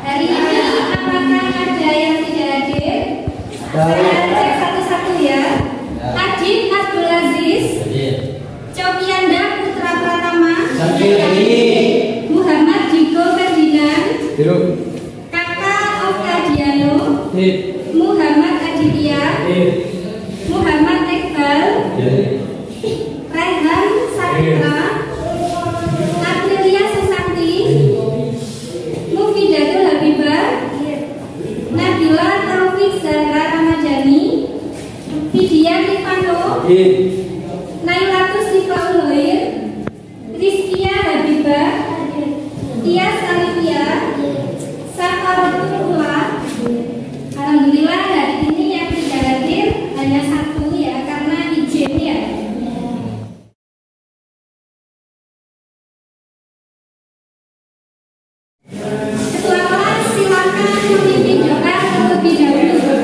Hari ini apakah ada yang tidak hadir? Saya cek satu-satu ya. Adit Abdul Aziz, Cokianda Putra Pratama, Muhammad Diko Ferdinand, Kakak Okadiano, Muhammad Aditya, Muhammad Iqbal, Rehan Saputra, Aprilia Susanti, Mufidatul Habibah, Nabila Taufik Zahra Ramadhani, Vidya Rifano, Nailatus Sifaul Hoir, Rizkia Habibah, Tias Alivia, Safarotul Ulah. Alhamdulillah hari ini yang tidak hadir hanya satu ya, karena izin ya. Ketua kelas silakan memimpin doa terlebih dahulu.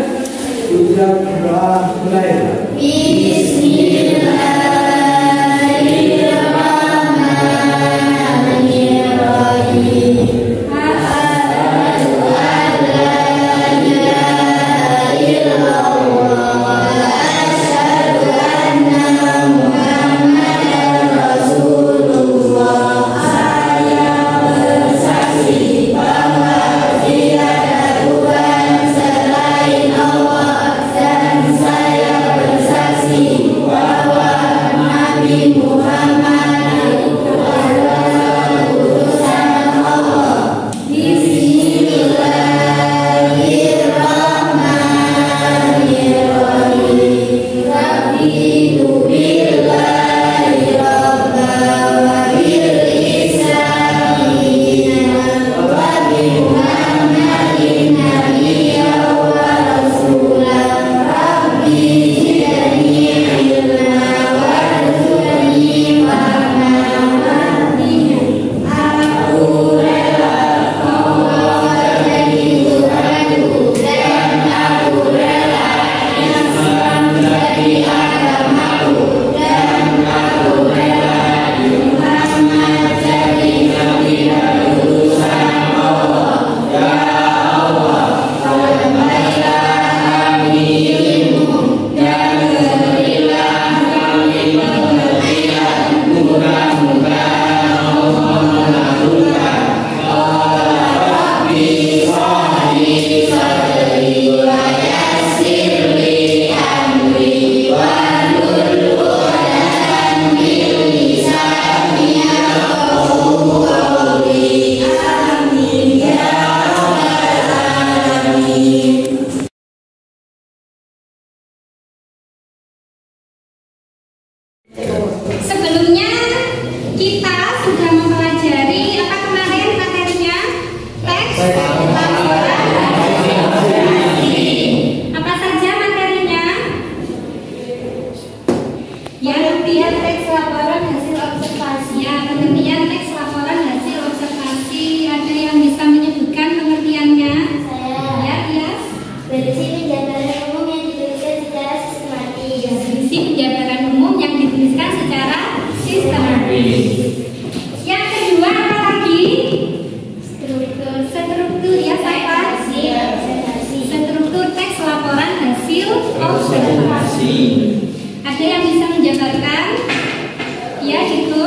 Sebelumnya kita sudah mempelajari apa kemarin materinya? Teks, laporan, apa saja materinya? Ya, pengertian teks laporan hasil observasi. Ya, pengertian teks laporan hasil observasi. Ada yang bisa menyebutkan pengertiannya? Saya. Ya, Tias. Berisi penjabaran umum yang dituliskan secara sistematis. Berisi penjabaran umum yang dituliskan secara sistematis. Yang kedua apa lagi? Struktur ya saya. Struktur teks laporan hasil observasi. Ada yang bisa menjabarkan? Ya, itu.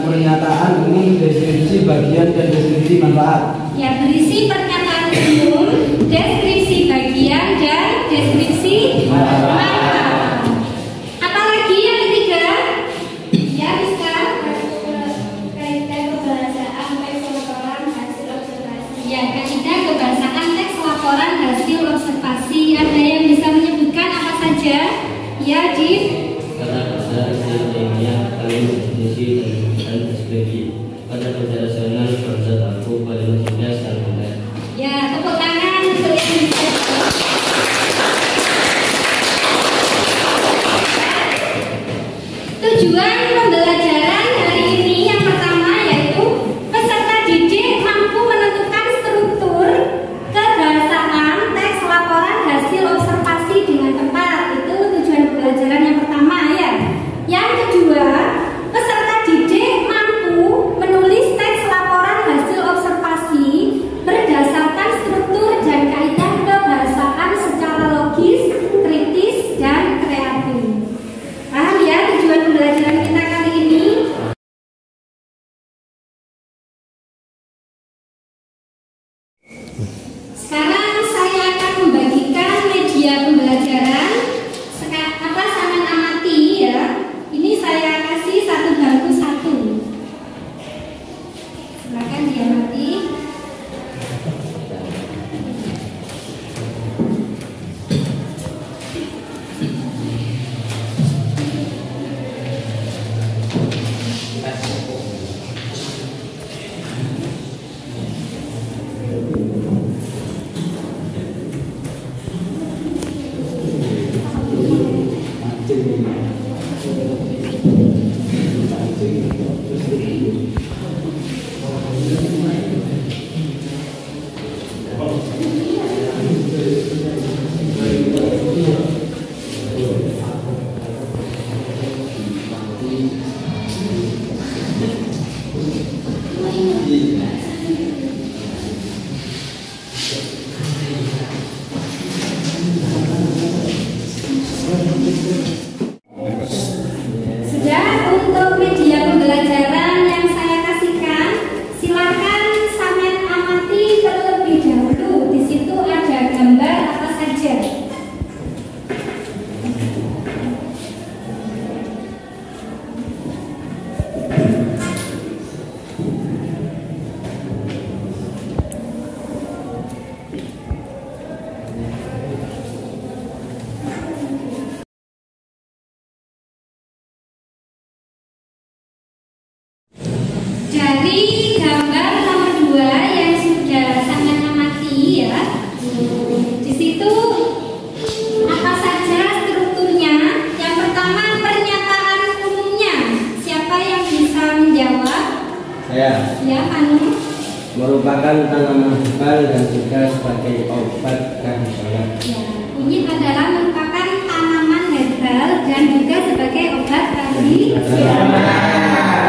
Pernyataan umum, deskripsi bagian dan deskripsi manfaat. Ya, berisi pernyataan umum, deskripsi bagian dan deskripsi manfaat. Apalagi yang ketiga? Ya, bisa. Kaidah kebahasaan teks laporan hasil observasi. Ya, kaidah kebahasaan teks laporan hasil observasi. Ada yang bisa menyebutkan apa saja? Ya, Dit. Karena pada hasil ilmiah kalian definisi dan deskripsi. Pada bahasa rasional bahasa baku kalimat jelas dan mudah. Ya, tepuk tangan untuk yang bisa. Sekarang saya akan membagikan media pembelajaran. Sampean amati ya. Ini saya kasih satu bangku satu. Silakan diamati. Sudah, untuk media pembelajaran yang saya kasihkan, silakan sampean amati terlebih dahulu. Di situ ada gambar apa saja. Dari gambar nomor 2 yang sudah sangat amati ya, di situ apa saja strukturnya? Yang pertama pernyataan umumnya. Siapa yang bisa menjawab? Saya. Ya, Anu. Merupakan tanaman herbal dan juga sebagai obat tradisional. Ya, kunyit adalah merupakan tanaman herbal dan juga sebagai obat tradisional.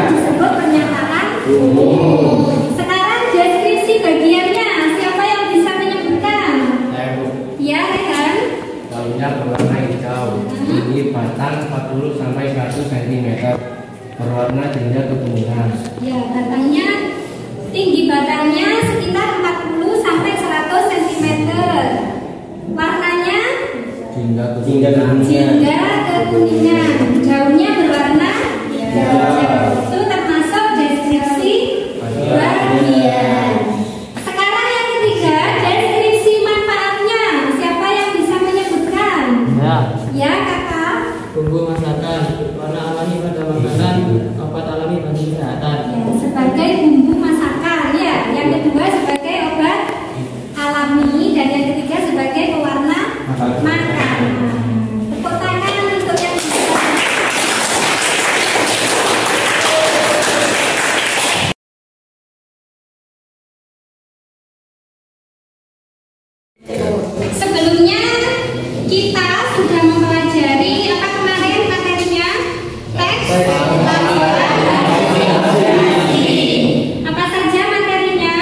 Disebut pernyataan umum. Sekarang deskripsi bagiannya. Siapa yang bisa menyebutkan? Saya Bu. Ya, Rehan. Daunnya berwarna hijau. Tinggi batang 40 sampai 100 cm. Berwarna jingga kekuningan. Ya, tinggi batangnya sekitar 40 sampai 100 cm. Warnanya Jingga jingga kekuningan. Daunnya berwarna hijau. Itu termasuk deskripsi bagian. Sekarang yang ketiga, deskripsi manfaatnya. Siapa yang bisa menyebutkan? Ya, Kakak. Bumbu masakan, warna alami pada makanan, obat alami bagi kesehatan. Ya, sebagai bumbu masakan ya. Yang kedua sebagai obat alami dan yang ketiga sebagai pewarna makanan. Tepuk tangan untuk yang bisa. Sebelumnya kita sudah mempelajari apa kemarin materinya? Teks. Apa saja materinya?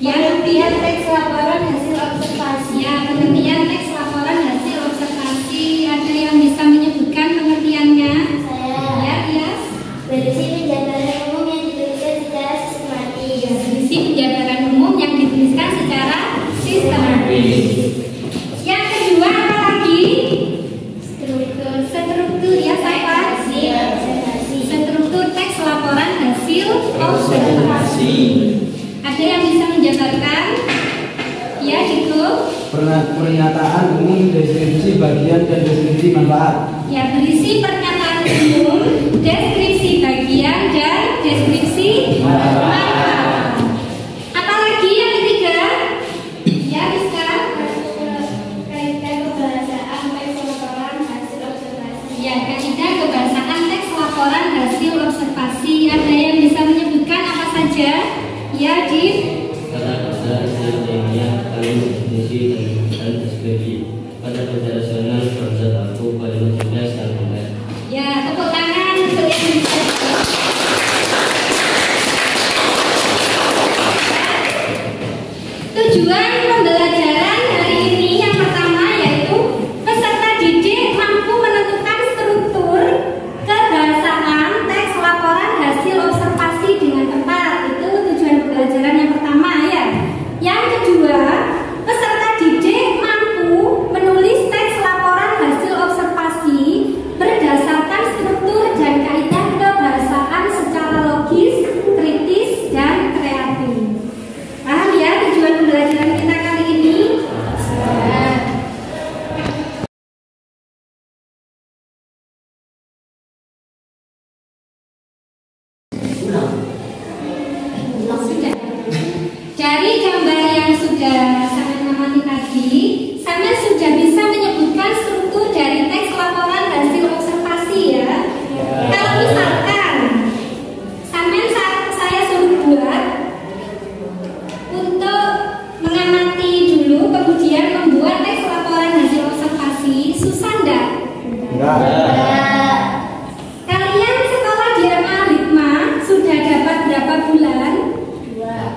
Ya, pengertian teks laporan hasil observasi. Ya, pengertian teks laporan hasil observasi. Ada yang bisa menyebutkan pengertiannya? Saya. Ya, Tias. Berisi penjabaran umum yang dituliskan secara sistematis. Berisi penjabaran umum yang dituliskan secara sistematis. Yang kedua apa lagi? Struktur ya, siapa? Struktur teks laporan hasil observasi. Ada yang bisa menjabarkan? Ya, itu. Pernyataan umum, deskripsi bagian dan deskripsi manfaat. Ya, berisi pernyataan umum, deskripsi bagian dan deskripsi manfaat. Apalagi yang ketiga? Ya, Rizka. Kaitan kebahasaan teks laporan hasil observasi. Ya, kaidah kebahasaan teks laporan hasil observasi. Ada yang bisa menyebutkan apa saja? Ya, Div. Kata-kata hasil ilmiah kalian definisi dan deskripsi. Pada bahasa rasional konsep aku kalimat jelas dan benar. Ya, tepuk tangan untuk yang bisa. Tujuan pembelajaran hari ini yang pertama yaitu peserta didik mampu menentukan struktur kebahasaan teks laporan hasil observasi dengan tepat. Itu tujuan pembelajaran yang pertama ya.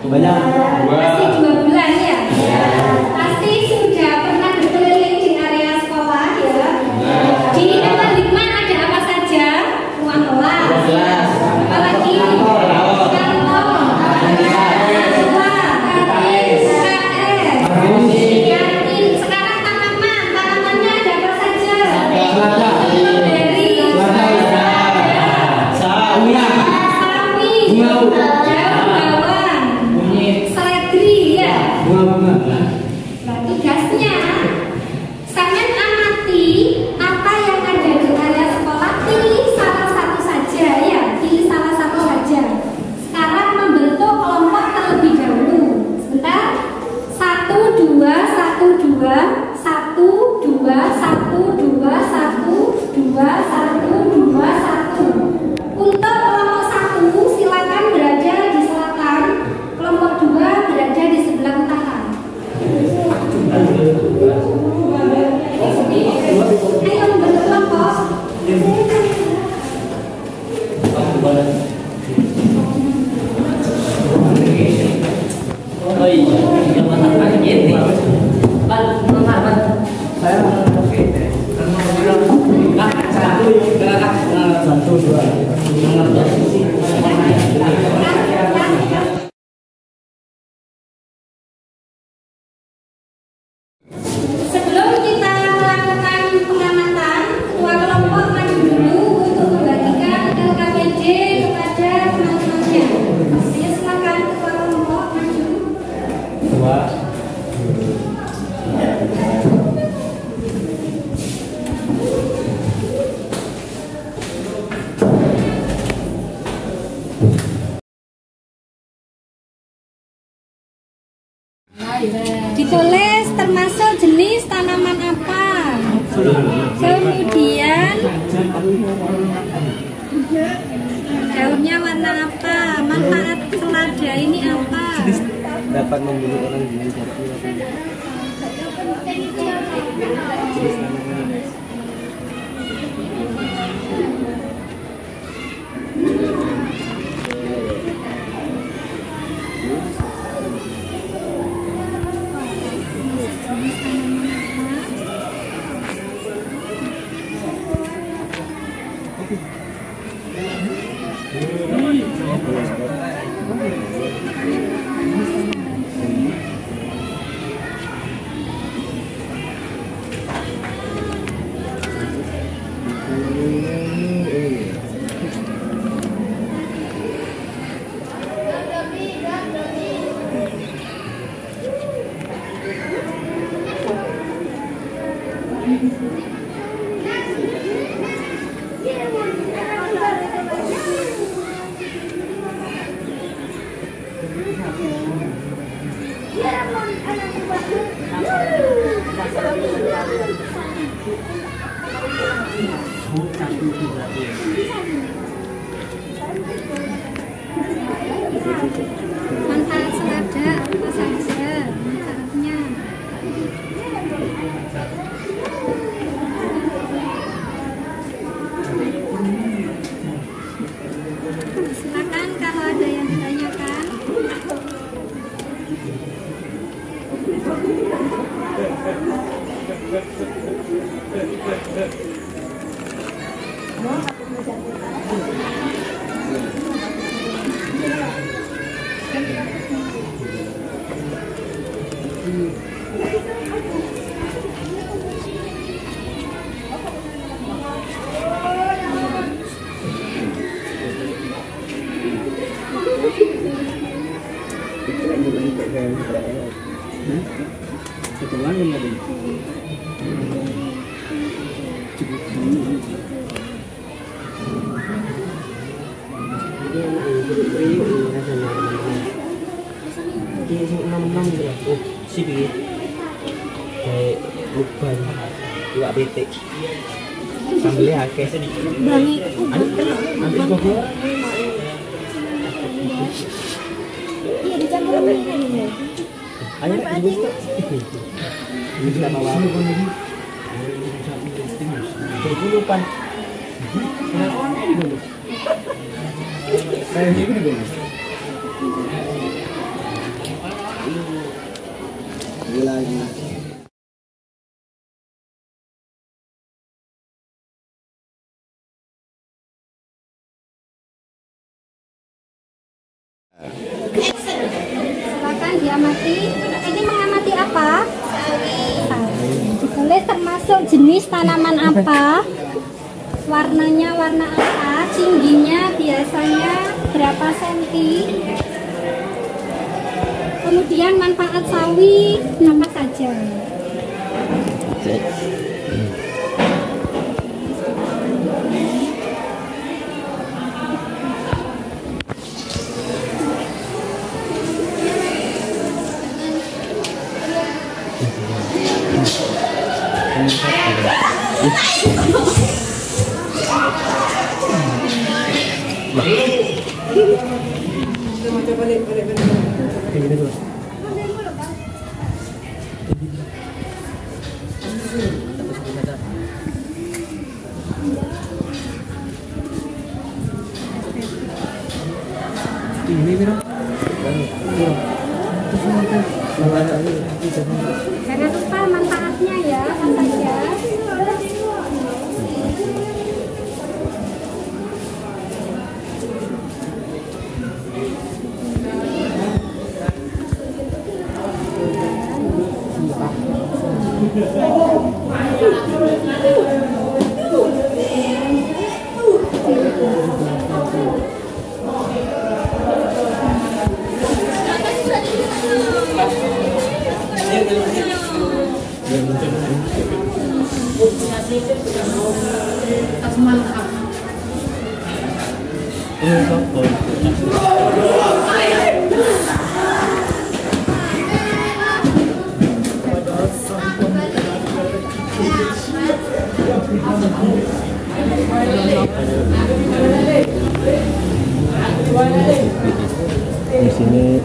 Banyak. Pasti 2 bulan ya. Pasti sudah pernah berkeliling di area sekolah ya. Di Kemendikman ada apa saja? Ruang kelas. Apalagi kantor, kantin. Sekarang tanamannya ada apa saja? Dari sawi, daun bawang, seledri ya. Nah, tugasnya sampean amati apa yang ada di area sekolah, pilih salah satu saja ya, pilih salah satu saja. Sekarang membentuk kelompok terlebih dahulu. Sebentar. 1 2 1 2 1 2 1 2 1 2 1 2 1. Untuk kelompok 1 silakan berada di selatan, kelompok 2 berada di sebelah utara. Ayo membentuk kelompok. Oh iya, yang masak pagi ini. Ban, bentar, ban. Saya mau oke. Satu, dua. Sebelum kita melakukan pengamatan, ketua kelompok maju dulu untuk membagikan LKPD kepada teman-temannya. Ayo silakan ketua kelompok maju. Ditulis termasuk jenis tanaman apa, kemudian daunnya warna apa, manfaat selada ini apa. Dapat membunuh orang dengan jati. Manfaat selada apa saja manfaatnya? Silakan kalau ada yang ditanyakan. Sambelnya akeh sedikit. Bangi. Nanti kok Iya dicampur ini. ayo ibu. Ini sudah bawa. Jadi lupa. Kayak gini dulu. Silakan diamati. Ini mengamati apa? Sawi. Ditulis termasuk jenis tanaman apa? Warnanya warna apa? Tingginya biasanya berapa senti? Kemudian manfaat sawi apa saja? Jangan lupa manfaatnya ya, apa saja. Di sini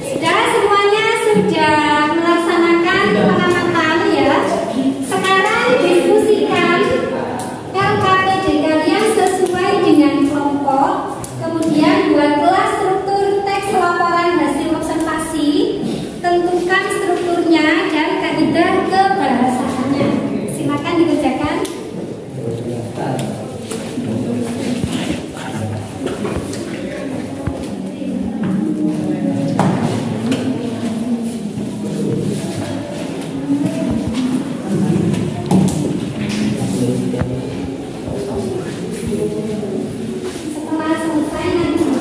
Sudah semuanya sudah melaksanakan pengamatan ya. Sekarang diskusikan LKPD kalian sesuai dengan kelompok. Kemudian buatlah struktur teks laporan hasil observasi. Tentukan strukturnya dan kaidah kebahasaannya. Silakan dikerjakan. Setelah selesai nanti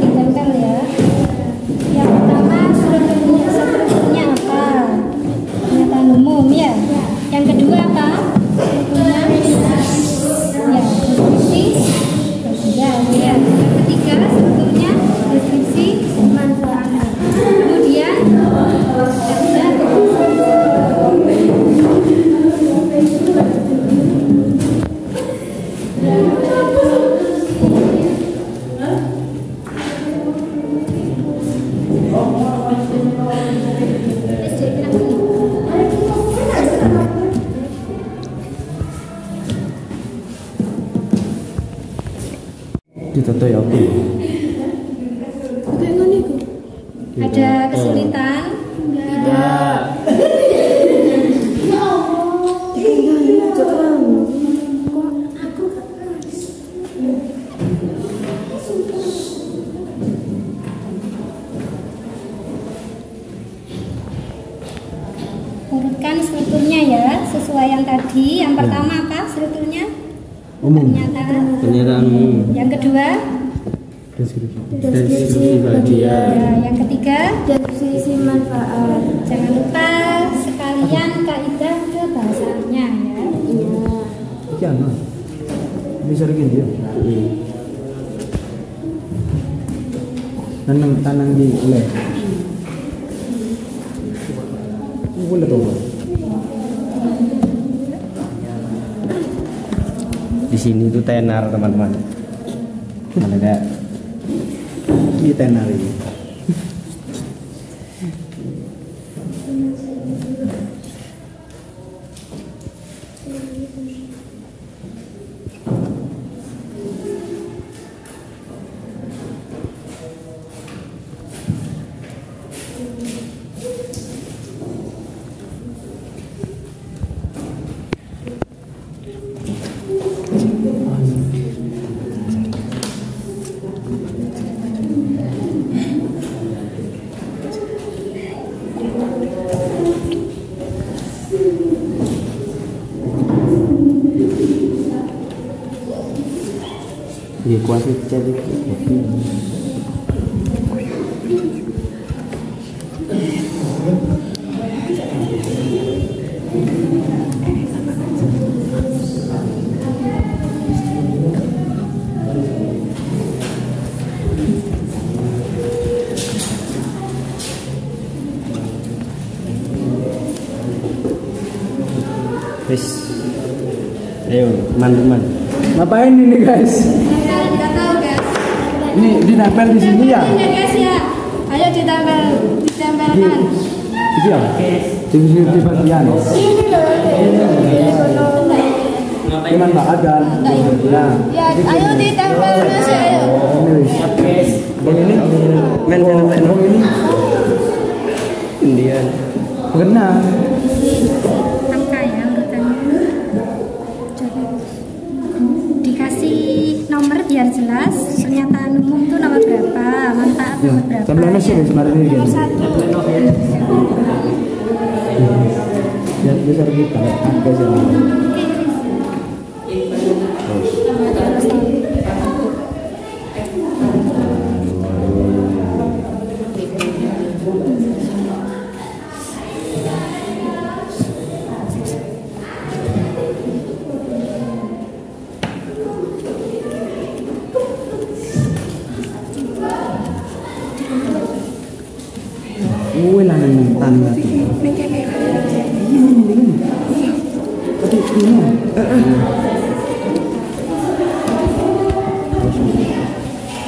Ditempel ya. Yang pertama strukturnya apa? Pernyataan umum ya. Yang kedua apa? Strukturnya ya, deskripsi sosial ya. Yang ketiga strukturnya deskripsi manfaat. Kemudian Ditoto ya oke. ada kesulitan? Tidak. Urutkan strukturnya ya, sesuai yang tadi. Yang pertama apa strukturnya? Umum. Pernyataan umum. Yang kedua? Deskripsi bagian. Ya, yang ketiga? Deskripsi manfaat. Jangan lupa sekalian kaidah kebahasanya ya. Iya. Ikan lah. Bisa gini dia. Tanang di oleh. Boleh tahu. Di sini tuh tenar teman-teman. Mana ada? Ini tenar ini. Iya kuasa jadi kopi. Wis. Ayo, teman-teman. Ngapain ini, guys? Nggak tahu guys. Ini ditempel di sini ya? Iya guys ya. Ayo ditempelkan. Itu ya? Di bagian. Cuman nggak ada. Nah, Ya, ayo ditempel mas ya, ayo. ini main ini Indian. Benar. Angka ya urutannya. Dikasih nomor biar jelas. Pernyataan umum itu nomor berapa, manfaat nomor berapa. Sampai sih kemarin ini. Nomor 1. Ya besar kita. Angka sih. Uwe lah nang tanda.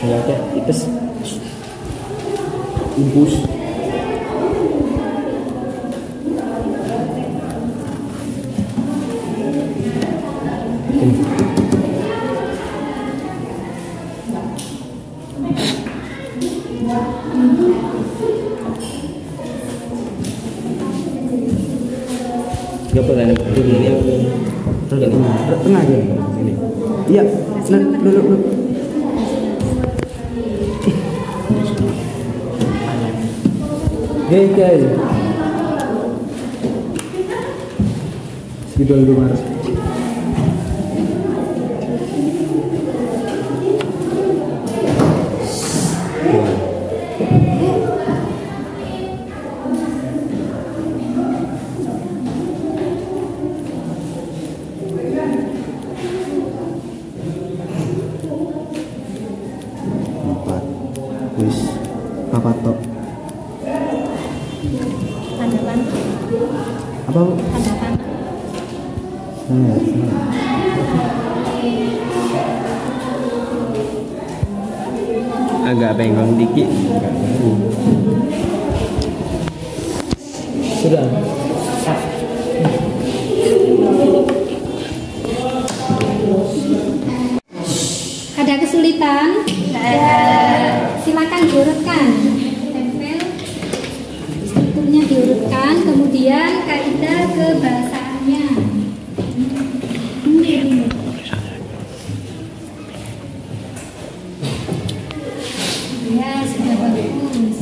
Ya oke, ipes. Impus. Gak pernah ini Tengah aja ini. Iya, dulu. Oke. Segitu dulu Mas. Apa tok? Tanda panah. Apa Bu? Tanda panah. Agak bengong dikit. Sudah. Ada kesulitan? Silakan diurutkan. Tempel. Strukturnya diurutkan, kemudian kaidah kebahasaannya. Ya, sudah bagus.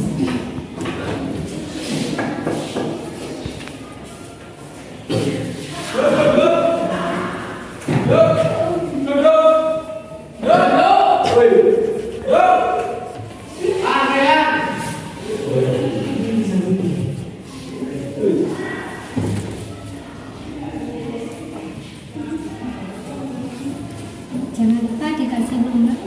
Jangan lupa dikasih nomor.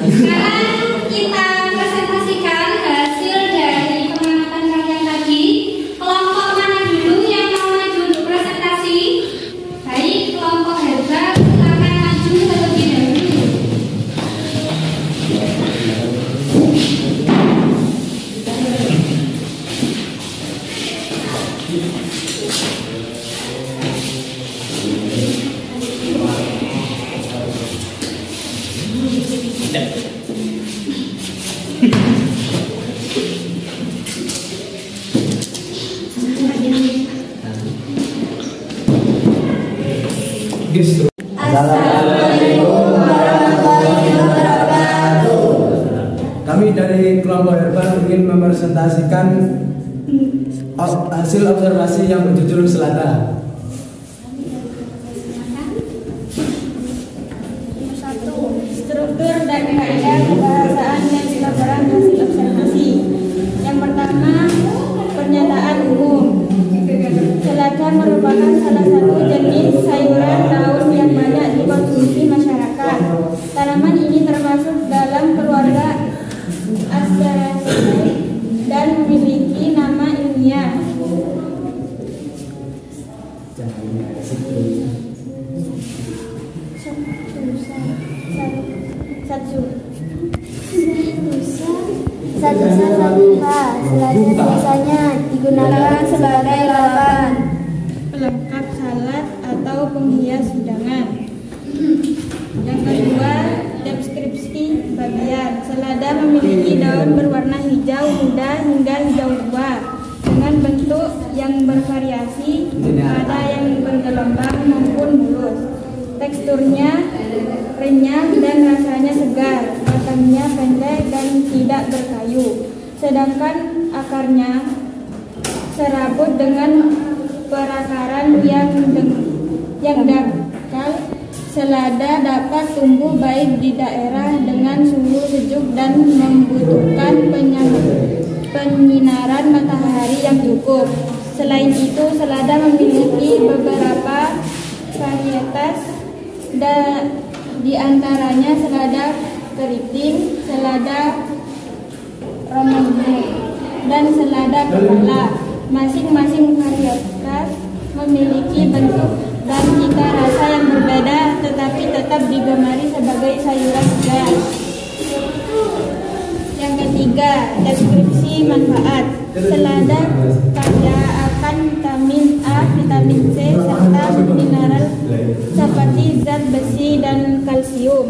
Sekarang kita presentasikan hasil dari pengamatan kalian tadi. Kelompok mana dulu yang mau maju untuk presentasi? Baik, kelompok herbal silakan maju terlebih dahulu. Assalamualaikum warahmatullahi wabarakatuh. Kami dari kelompok herbal ingin mempresentasikan hasil observasi yang berjudul Selada. Struktur dan kaidah kebahasaan dan pelajaran hasil observasi. Yang pertama, pernyataan umum. Selada merupakan salah satu jenis sayuran daun yang banyak dikonsumsi masyarakat. Tanaman ini termasuk dalam keluarga Asteraceae dan memiliki nama ilmiah. Satsa sativa. Selada biasanya digunakan sebagai larutan, Pelengkap salad atau penghias hidangan. Yang kedua, deskripsi bagian. Selada memiliki daun berwarna hijau muda hingga hijau tua dengan bentuk yang bervariasi, ada yang bergelombang maupun mulus. Teksturnya renyah dan rasanya segar. Batangnya pendek dan tidak berkayu. Sedangkan akarnya serabut dengan perakaran yang dangkal. Selada dapat tumbuh baik di daerah dengan suhu sejuk dan membutuhkan penyinaran matahari yang cukup. Selain itu, selada memiliki beberapa varietas, di antaranya selada keriting, selada romangke, dan selada kepala. Masing-masing varietas memiliki bentuk dan cita rasa yang berbeda, tetapi tetap digemari sebagai sayuran segar. Yang ketiga, deskripsi manfaat. Selada kaya akan vitamin A, vitamin C, serta mineral seperti zat besi dan kalsium.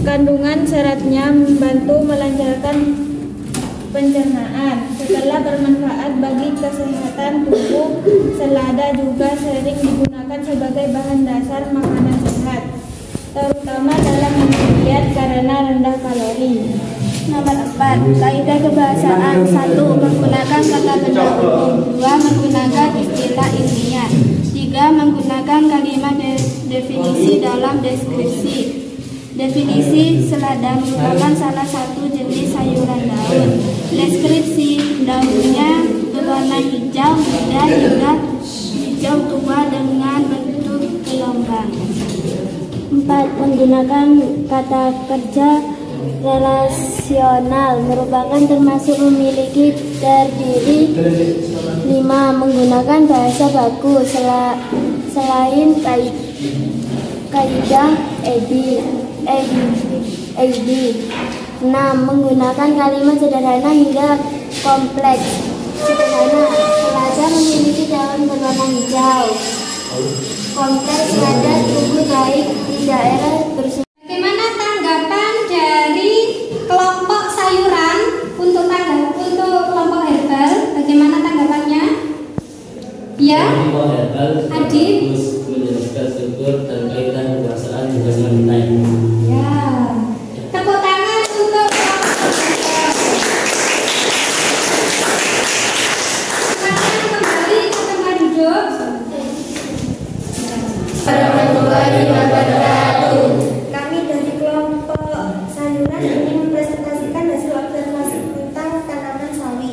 Kandungan seratnya membantu melancarkan pencernaan. Setelah bermanfaat bagi kesehatan tubuh, selada juga sering digunakan sebagai bahan dasar makanan sehat, terutama dalam diet karena rendah kalori. Nomor 4. Kaidah kebahasaan. 1. Menggunakan kata benda umum. 2. Menggunakan istilah ilmiah. 3. Menggunakan kalimat definisi dalam deskripsi. Definisi: selada merupakan salah satu jenis sayuran daun. Deskripsi: daunnya berwarna hijau muda hingga hijau tua dengan bentuk gelombang. 4. Menggunakan kata kerja relasional, merupakan termasuk memiliki terdiri 5. Menggunakan bahasa baku selain kaidah ED. 6. Menggunakan kalimat sederhana hingga kompleks. Sederhana: selada memiliki daun berwarna hijau. Kompleks: selada tumbuh baik di daerah bersuhu. Bagaimana tanggapan dari kelompok sayuran untuk kelompok herbal? Bagaimana tanggapannya? Ya, Kelompok herbal Adib menjelaskan struktur dan kaidah kebahasaan dengan baik. Ya, tepuk tangan untuk kelompok herbal. Silakan kembali ke tempat duduk. Warahmatullahi wabarakatuh. Kami dari kelompok sayuran ingin mempresentasikan hasil observasi tentang tanaman sawi.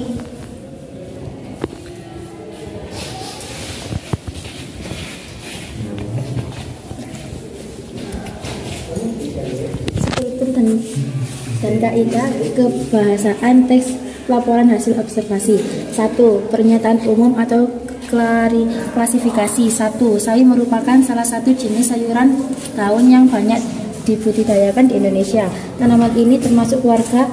Dan kaidah kebahasaan teks laporan hasil observasi. 1. Pernyataan umum atau klasifikasi. 1. Sawi merupakan salah satu jenis sayuran daun yang banyak dibudidayakan di Indonesia. Tanaman ini termasuk keluarga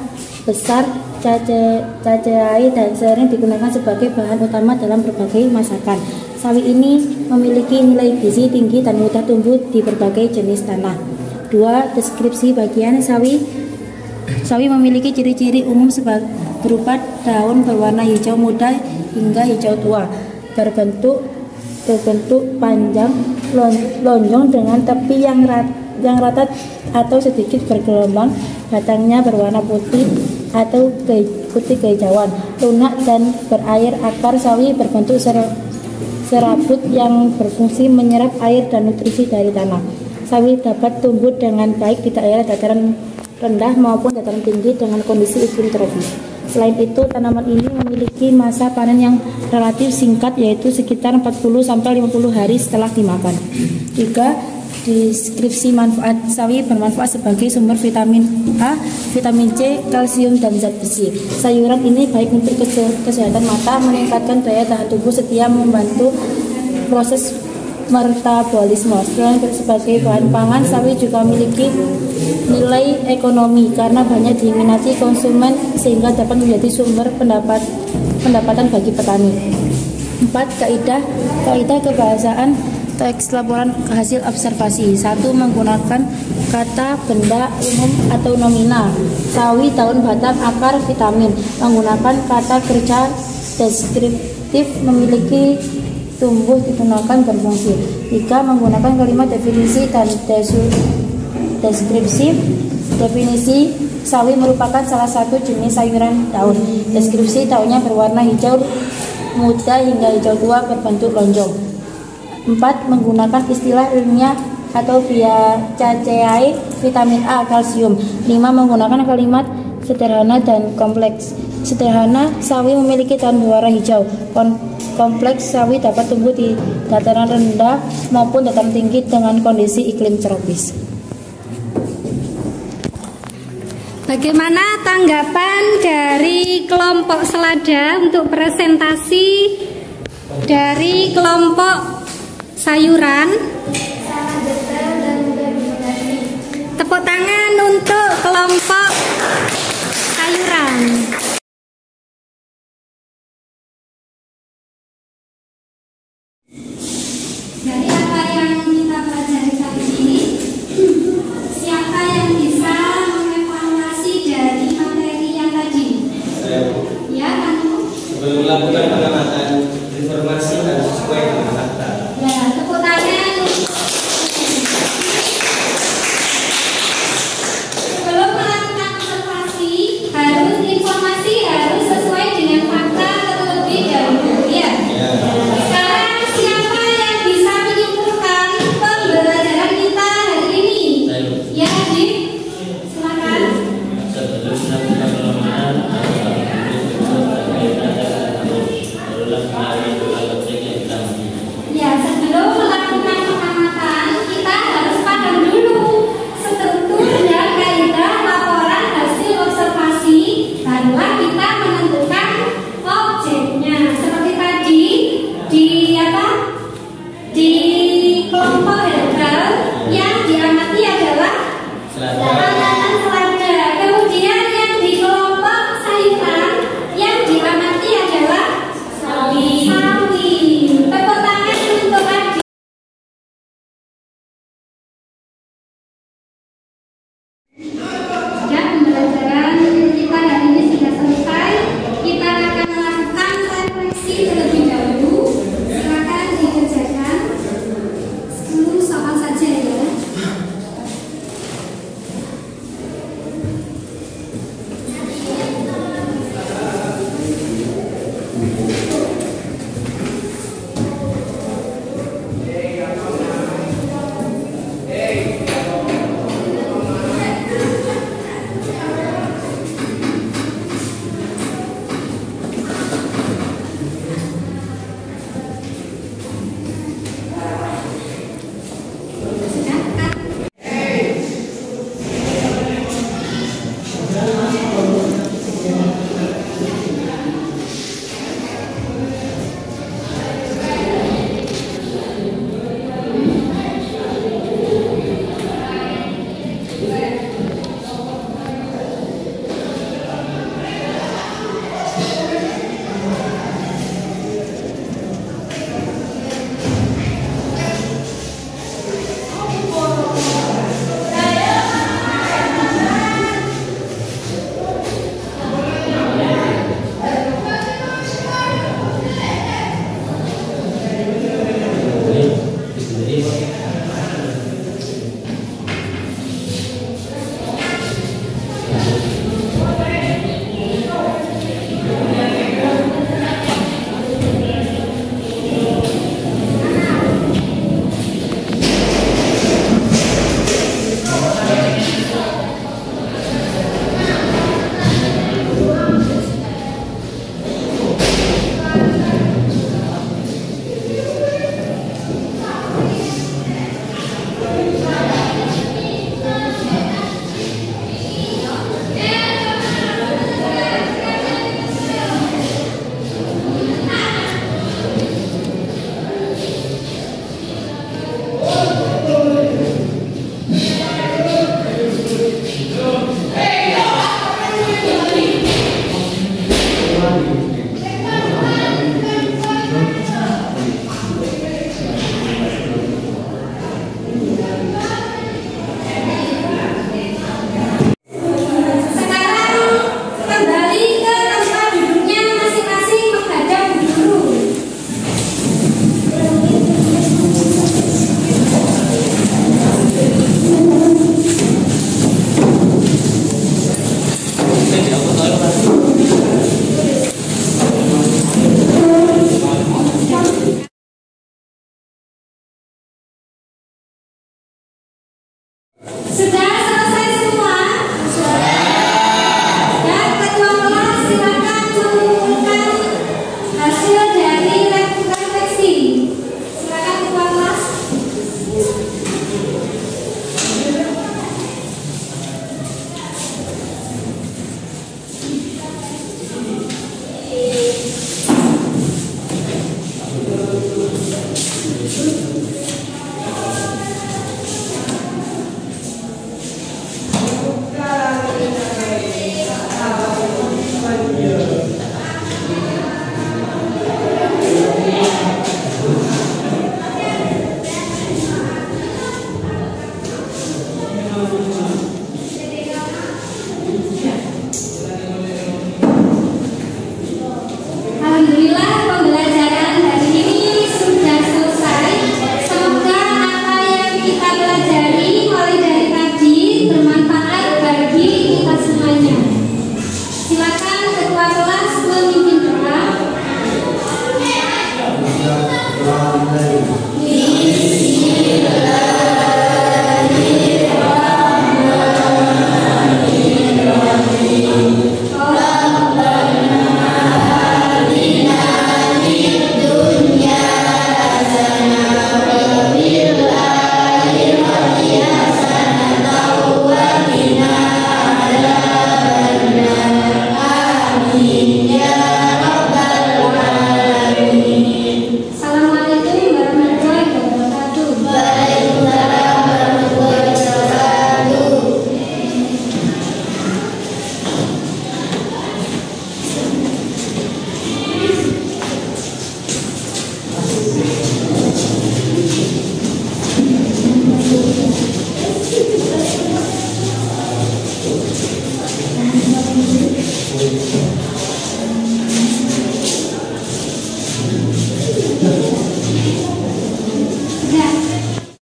besar Caceae dan sering digunakan sebagai bahan utama dalam berbagai masakan. Sawi ini memiliki nilai gizi tinggi dan mudah tumbuh di berbagai jenis tanah. 2. Deskripsi bagian sawi. Sawi memiliki ciri-ciri umum berupa daun berwarna hijau muda hingga hijau tua, berbentuk panjang lonjong dengan tepi yang rata atau sedikit bergelombang. Batangnya berwarna putih atau putih kehijauan, lunak dan berair. Akar sawi berbentuk serabut yang berfungsi menyerap air dan nutrisi dari tanah. Sawi dapat tumbuh dengan baik di daerah dataran rendah maupun dataran tinggi dengan kondisi iklim tropis. Selain itu, tanaman ini memiliki masa panen yang relatif singkat, yaitu sekitar 40-50 hari setelah dimakan. 3. Deskripsi manfaat. Sawi bermanfaat sebagai sumber vitamin A, vitamin C, kalsium, dan zat besi. Sayuran ini baik untuk kesehatan mata, meningkatkan daya tahan tubuh, setia membantu proses metabolisme. Selain sebagai bahan pangan, sawi juga memiliki nilai ekonomi karena banyak diminati konsumen sehingga dapat menjadi sumber pendapatan bagi petani. 4. Kaidah kebahasaan teks laporan hasil observasi. 1. Menggunakan kata benda umum atau nominal. Sawi, daun, batang, akar, vitamin. Menggunakan kata kerja deskriptif, memiliki tumbuh, digunakan, berfungsi. 3. Menggunakan kalimat definisi dan deskripsi. Definisi: sawi merupakan salah satu jenis sayuran daun. Deskripsi: daunnya berwarna hijau muda hingga hijau tua berbentuk lonjong. 4. Menggunakan istilah ilmiah atau Viacaceae, vitamin A, kalsium. 5. Menggunakan kalimat sederhana dan kompleks. Sederhana, sawi memiliki daun berwarna hijau. Kompleks, sawi dapat tumbuh di dataran rendah maupun dataran tinggi dengan kondisi iklim tropis. Bagaimana tanggapan dari kelompok selada untuk presentasi dari kelompok sayuran? Sangat detail dan mudah dimengerti. Tepuk tangan untuk kelompok sayuran. Dari apa yang kita pelajari kali ini, siapa yang bisa mengevaluasi dari materi yang tadi? Ya, kamu. Sebelum melakukan